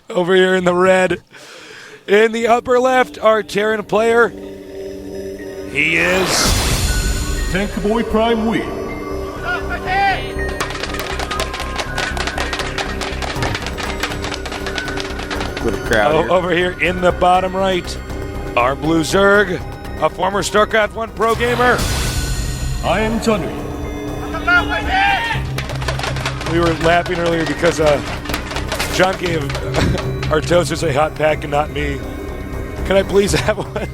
Over here in the red. In the upper left, our Terran player. He is Tankboy Prime Wee. Little crowd here. over here in the bottom right, our blue Zerg, a former StarCraft 1 pro gamer. I am Junwi. We were laughing earlier because John gave Artosis a hot pack and not me. Can I please have one?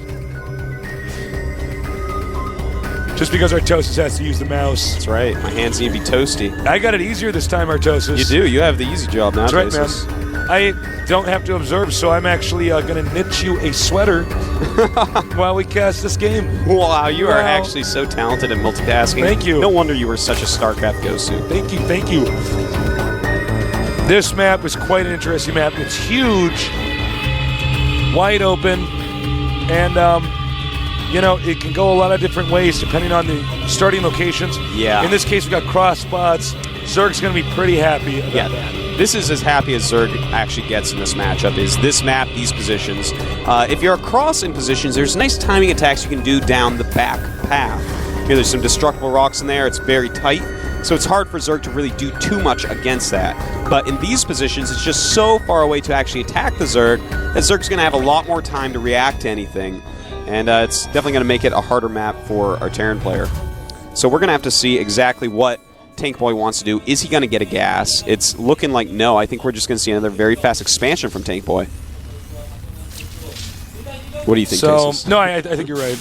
Just because Artosis has to use the mouse. That's right. My hands need to be toasty. I got it easier this time, Artosis. You do. You have the easy job now. That's right, man. I don't have to observe, so I'm actually going to knit you a sweater while we cast this game. Wow, you are actually so talented at multitasking. Thank you. No wonder you were such a StarCraft go-to. Thank you, thank you. This map is quite an interesting map. It's huge, wide open, and it can go a lot of different ways depending on the starting locations. Yeah. In this case, we got cross spots. Zerg's going to be pretty happy about that. This is as happy as Zerg actually gets in this matchup, is this map, these positions. If you're across in positions, there's nice timing attacks you can do down the back path. Here, there's some destructible rocks in there. It's very tight, so it's hard for Zerg to really do too much against that. But in these positions, it's just so far away to actually attack the Zerg that Zerg's going to have a lot more time to react to anything. And it's definitely going to make it a harder map for our Terran player. So we're going to have to see exactly what Tankboy wants to do. Is he going to get a gas? It's looking like no. I think we're just going to see another very fast expansion from Tankboy. What do you think, Texas? No, I think you're right.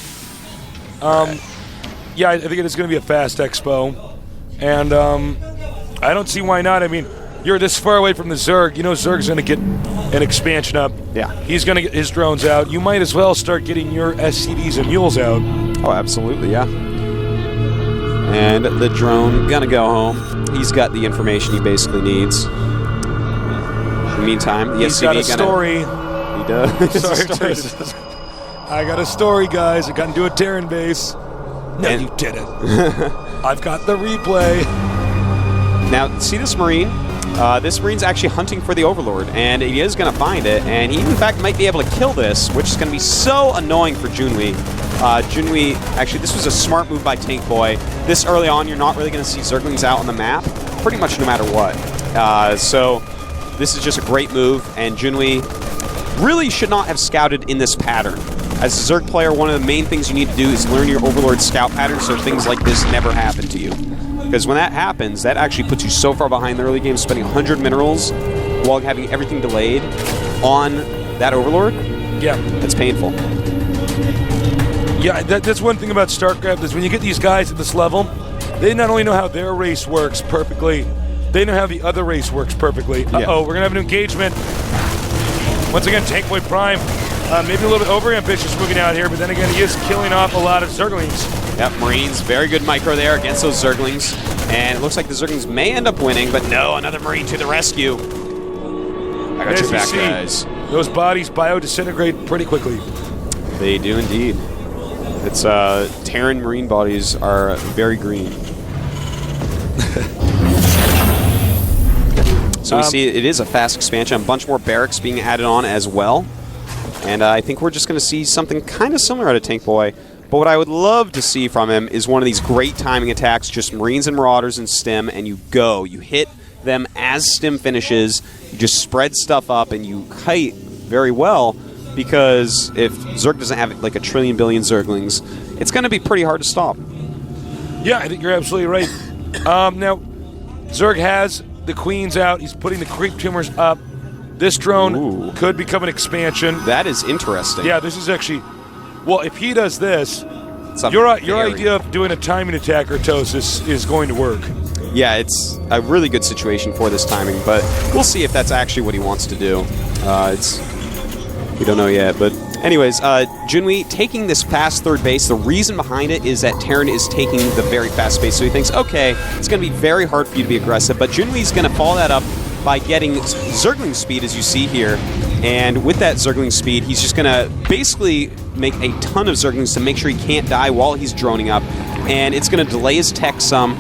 Yeah, I think it is going to be a fast expo. And I don't see why not. I mean, you're this far away from the Zerg. You know Zerg's going to get an expansion up. Yeah. He's going to get his drones out. You might as well start getting your SCDs and mules out. Oh, absolutely, yeah. And the drone gonna go home. He's got the information he basically needs. In the meantime, the He's got a story. He does. Sorry, I got a story, guys. I got into a Terran base. No, you didn't. I've got the replay. Now, see this Marine? This Marine's actually hunting for the Overlord, and he is going to find it, and he, in fact, might be able to kill this, which is going to be so annoying for Junwi. Junwi, actually, this was a smart move by Tankboy. This early on, you're not really going to see Zerglings out on the map, pretty much no matter what. So this is just a great move, and Junwi really should not have scouted in this pattern. As a Zerg player, one of the main things you need to do is learn your Overlord scout pattern so things like this never happen to you. Because when that happens, that actually puts you so far behind the early game, spending 100 minerals while having everything delayed on that Overlord. Yeah. That's painful. Yeah, that's one thing about StarCraft is when you get these guys at this level, they not only know how their race works perfectly, they know how the other race works perfectly. Uh-oh, we're going to have an engagement. Once again, Tankboy Prime, maybe a little bit over-ambitious moving out here, but then again, he is killing off a lot of Zerglings. Yep, Marines, very good micro there against those Zerglings. And it looks like the Zerglings may end up winning, but no, another Marine to the rescue. I got your back, guys. Those bodies biodisintegrate pretty quickly. They do indeed. It's Terran Marine bodies are very green. So we see it is a fast expansion, a bunch more barracks being added on as well. And I think we're just going to see something kind of similar out of Tankboy. But what I would love to see from him is one of these great timing attacks, just Marines and Marauders and Stim, and you go. You hit them as Stim finishes, you just spread stuff up, and you kite very well, because if Zerg doesn't have like a trillion billion Zerglings, it's going to be pretty hard to stop. Yeah, I think you're absolutely right. Now, Zerg has the Queens out. He's putting the creep tumors up. This drone could become an expansion. That is interesting. Yeah, this is actually... Well, if he does this, your idea of doing a timing attack, Artosis, is going to work. Yeah, it's a really good situation for this timing, but we'll see if that's actually what he wants to do. We don't know yet, but anyways, Junwi taking this fast third base, the reason behind it is that Terran is taking the very fast base, so he thinks, okay, it's going to be very hard for you to be aggressive, but Junwi's going to follow that up by getting Zergling speed, as you see here, and with that Zergling speed, he's just going to basically make a ton of Zerglings to make sure he can't die while he's droning up, and it's going to delay his tech some,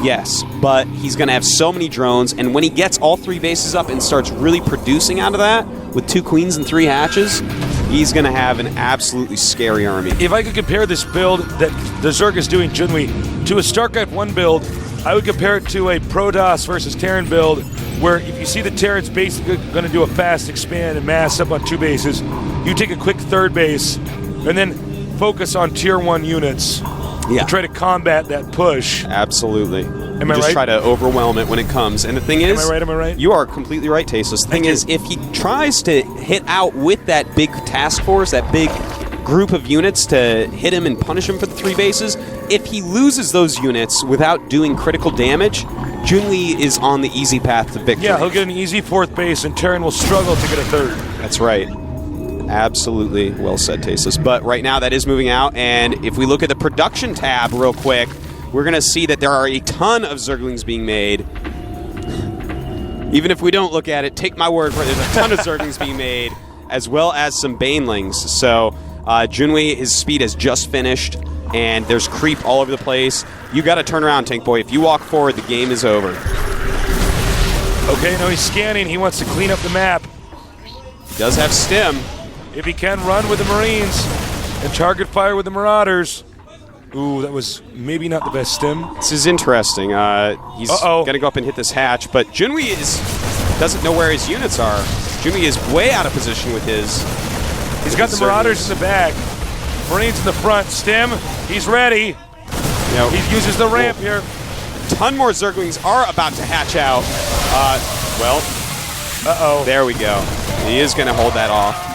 Yes, but he's going to have so many drones, and when he gets all 3 bases up and starts really producing out of that with 2 queens and 3 hatches, he's going to have an absolutely scary army. If I could compare this build that the Zerg is doing, Junwi, to a StarCraft 1 build, I would compare it to a Protoss versus Terran build, where if you see the Terran's basically going to do a fast expand and mass up on 2 bases, you take a quick 3rd base, and then focus on Tier 1 units. Yeah. Try to combat that push. Absolutely. Am I just right? try to overwhelm it when it comes. And the thing is... Am I right? You are completely right, Tasteless. The thing is, if he tries to hit out with that big task force, that big group of units to hit him and punish him for the 3 bases, if he loses those units without doing critical damage, Junwi is on the easy path to victory. Yeah, he'll get an easy 4th base, and Terran will struggle to get a 3rd. That's right. Absolutely well said, Tasteless. But right now, that is moving out, and if we look at the production tab real quick, we're going to see that there are a ton of Zerglings being made. Even if we don't look at it, take my word for it, there's a ton of Zerglings being made, as well as some Banelings. So Junwi, his speed has just finished, and there's creep all over the place. You got to turn around, Tankboy. If you walk forward, the game is over. Okay, no, he's scanning. He wants to clean up the map. He does have stim. If he can run with the Marines and target fire with the Marauders. Ooh, that was maybe not the best stim. This is interesting. He's going to go up and hit this hatch, but Junwi doesn't know where his units are. Junwi is way out of position with his... He's got the Marauders in the back. Marines in the front. Stim, he's ready. He uses the ramp here. A ton more Zerglings are about to hatch out. There we go. He is going to hold that off.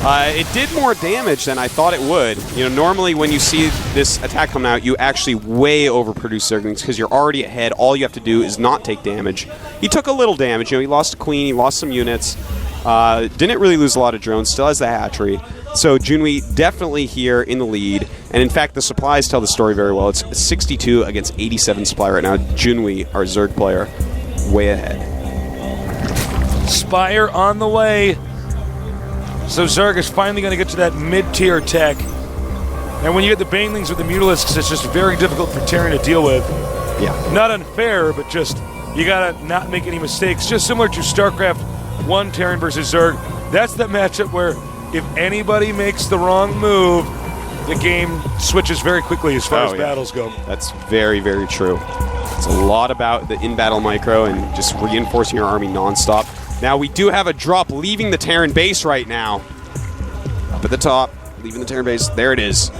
It did more damage than I thought it would. Normally when you see this attack come out, you actually way overproduce Zerglings because you're already ahead. All you have to do is not take damage. He took a little damage. He lost a queen. He lost some units. Didn't really lose a lot of drones. Still has the hatchery. So Junwi definitely here in the lead. And in fact, the supplies tell the story very well. It's 62 against 87 supply right now. Junwi, our Zerg player, way ahead. Spire on the way. So Zerg is finally going to get to that mid-tier tech. And when you get the Banelings with the Mutalisks, it's just very difficult for Terran to deal with. Yeah. Not unfair, but just, you got to not make any mistakes. Just similar to StarCraft 1 Terran versus Zerg. That's the matchup where if anybody makes the wrong move, the game switches very quickly as far as battles go. That's very, very true. It's a lot about the in-battle micro and just reinforcing your army nonstop. Now, we do have a drop leaving the Terran base right now. Up at the top, leaving the Terran base. There it is.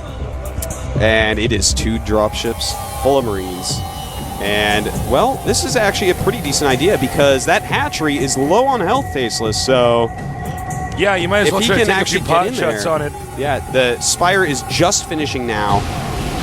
And it is 2 drop ships full of Marines. And, well, this is actually a pretty decent idea because that hatchery is low on health, Tasteless, so... Yeah, you might as well try to take a few pot shots on it. Yeah, the Spire is just finishing now.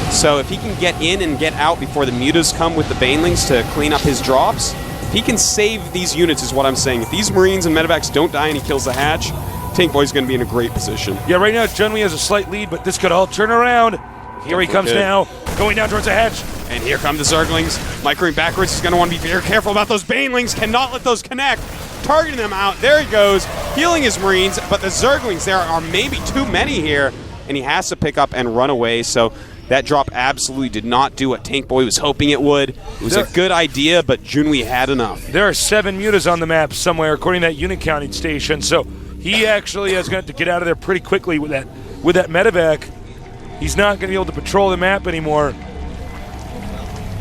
So if he can get in and get out before the Mutas come with the Banelings to clean up his drops... He can save these units, is what I'm saying. If these Marines and Medevacs don't die and he kills the hatch, Tankboy's going to be in a great position. Yeah, right now Junwi has a slight lead, but this could all turn around. Here he comes now, going down towards the hatch. And here come the Zerglings. Microing backwards. He's going to want to be very careful about those Banelings. Cannot let those connect. Targeting them out. There he goes. Healing his Marines, but the Zerglings, there are maybe too many here. And he has to pick up and run away, so... That drop absolutely did not do what Tankboy was hoping it would. It was a good idea, but Junwi had enough. There are 7 mutas on the map somewhere, according to that unit counting station. So he actually is going to get out of there pretty quickly with that medevac. He's not going to be able to patrol the map anymore.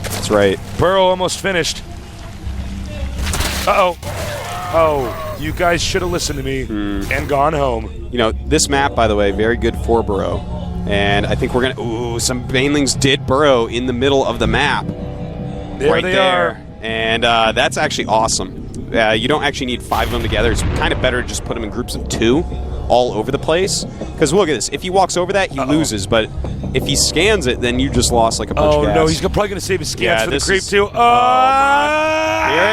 That's right. Burrow almost finished. Oh, you guys should have listened to me and gone home. This map, by the way, very good for Burrow. And I think we're going to... Ooh, some Banelings did burrow in the middle of the map. There they are. And that's actually awesome. You don't actually need 5 of them together. It's kind of better to just put them in groups of 2 all over the place. Because look at this. If he walks over that, he loses. But if he scans it, then you just lost like a bunch of gas. Oh, no. He's probably going to save his scans for the creep, too. Here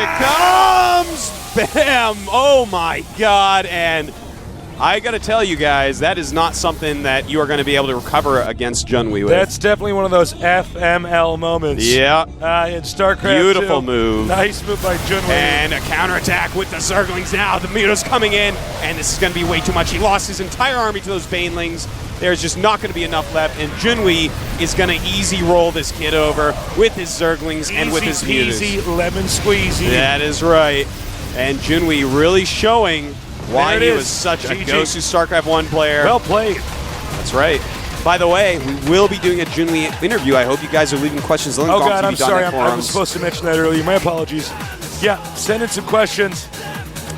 it comes! Bam! Oh, my God. And... I got to tell you guys, that is not something that you are going to be able to recover against Junwi with. That's definitely one of those FML moments. Yeah. In StarCraft Beautiful 2. move. Nice move by Junwi. And a counterattack with the Zerglings now. The Muta's coming in, and this is going to be way too much. He lost his entire army to those Banelings. There's just not going to be enough left, and Junwi is going to easy roll this kid over with his Zerglings and with his Easy Mutas. peasy, lemon squeezy. That is right. And Junwi really showing why he was such a go-to StarCraft 1 player. Well played. That's right. By the way, we will be doing a Junwi interview. I hope you guys are leaving questions. Oh, God, I'm sorry. I was supposed to mention that earlier. My apologies. Yeah, send in some questions.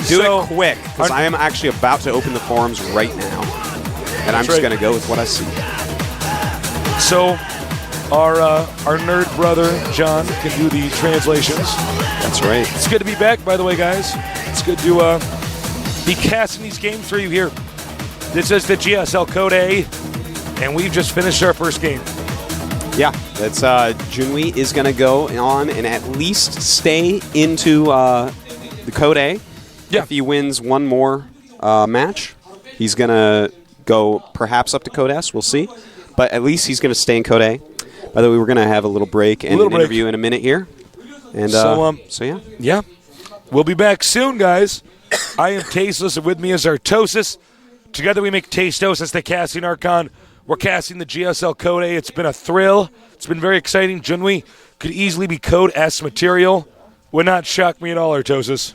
Do it quick, because I am actually about to open the forums right now. And I'm just going to go with what I see. So, our nerd brother, John, can do the translations. That's right. It's good to be back, by the way, guys. It's good to be casting these games for you here. This is the GSL Code A, and we've just finished our first game. Yeah, that's Junwi is going to go on and at least stay into the Code A. Yeah. If he wins one more match, he's going to go perhaps up to Code S. We'll see. But at least he's going to stay in Code A. By the way, we're going to have a little break and an interview in a minute here. And so yeah. Yeah. We'll be back soon, guys. I am Tasteless, and with me is Artosis. Together we make Tastosis, the casting Archon. We're casting the GSL Code A. It's been a thrill. It's been very exciting. Junwi could easily be Code S material. Would not shock me at all, Artosis.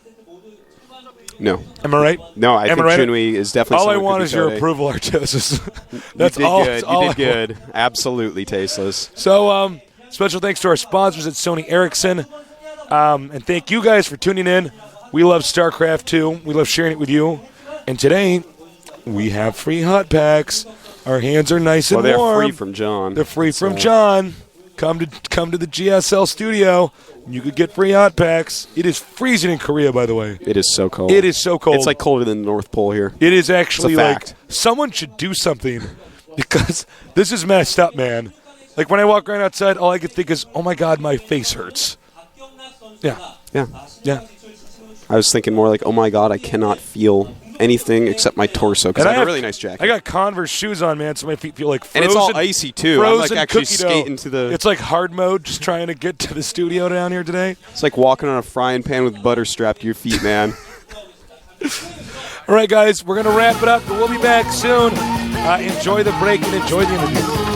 No. Am I right? No, I think Junwi is definitely all I want is your approval, Artosis. That's you did all. Good. You did good. Absolutely tasteless. So, special thanks to our sponsors at Sony Ericsson. And thank you guys for tuning in. We love StarCraft 2. We love sharing it with you. And today, we have free hot packs. Our hands are nice and warm. They're free from John. They're free from John. Come to the GSL studio. You could get free hot packs. It is freezing in Korea, by the way. It is so cold. It is so cold. It's like colder than the North Pole here. It is actually it's a like fact. Someone should do something because this is messed up, man. Like when I walk around outside, all I can think is, oh my God, my face hurts. Yeah. Yeah. Yeah. I was thinking more like, oh my God, I cannot feel anything except my torso because I have a really nice jacket. I got Converse shoes on, man, so my feet feel like frozen. And it's all icy too. I'm like actually skating to the... It's like hard mode, just trying to get to the studio down here today. It's like walking on a frying pan with butter strapped to your feet, man. All right, guys, we're going to wrap it up, but we'll be back soon. Enjoy the break and enjoy the interview.